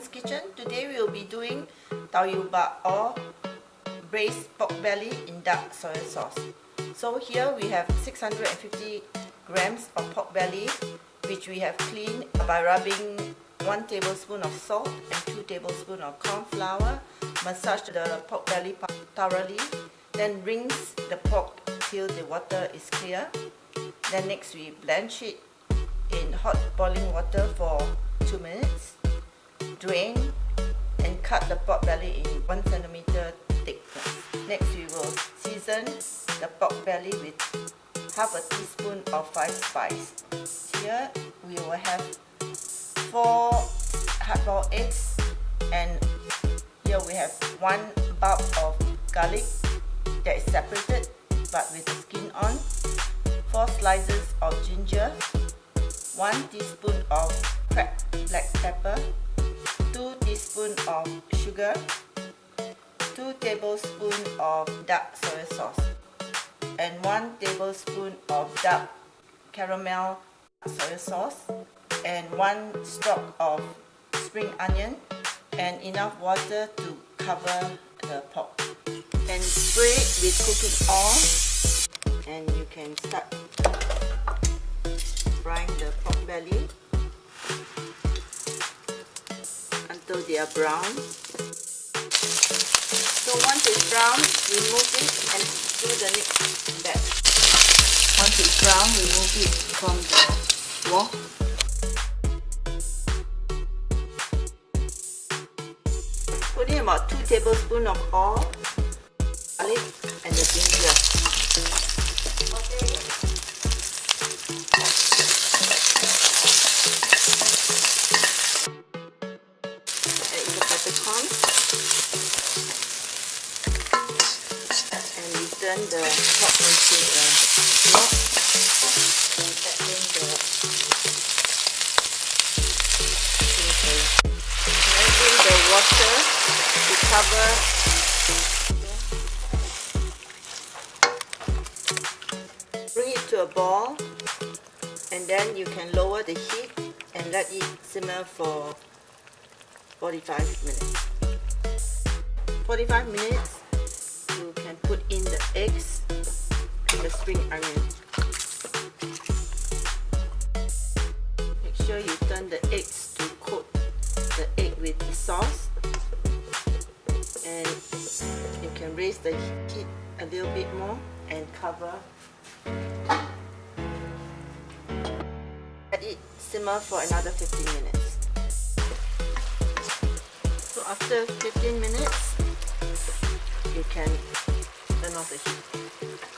Helen's Kitchen. Today we will be doing bak or braised pork belly in dark soya sauce. So here we have 650 grams of pork belly, which we have cleaned by rubbing 1 tablespoon of salt and 2 tablespoons of corn flour. Massage the pork belly thoroughly, then rinse the pork till the water is clear. Then next we blanch it in hot boiling water for 2 minutes. Drain and cut the pork belly in 1 centimeter thickness. Next we will season the pork belly with half a teaspoon of 5 spice. Here we will have 4 hard-boiled eggs, and here we have 1 bulb of garlic that is separated but with the skin on, 4 slices of ginger, 1 teaspoon of cracked black pepper, 2 teaspoons of sugar, 2 tablespoons of dark soya sauce, and 1 tablespoon of dark caramel soya sauce, and 1 stalk of spring onion, and enough water to cover the pork. And spray it with cooking oil, and you can start frying the pork belly until they are brown. So once it's brown, remove it and do the next batch. Once it's brown, remove it from the wok. Put in about 2 tablespoons of oil, garlic and the ginger. Add the peppercorn and we turn the pork into a wok. Add in the water to cover. Bring it to a boil, and then you can lower the heat and let it simmer for 45 minutes. 45 minutes, you can put in the eggs and the spring onion. Make sure you turn the eggs to coat the egg with the sauce, and you can raise the heat a little bit more and cover. Let it simmer for another 15 minutes. So after 15 minutes, you can turn off the heat.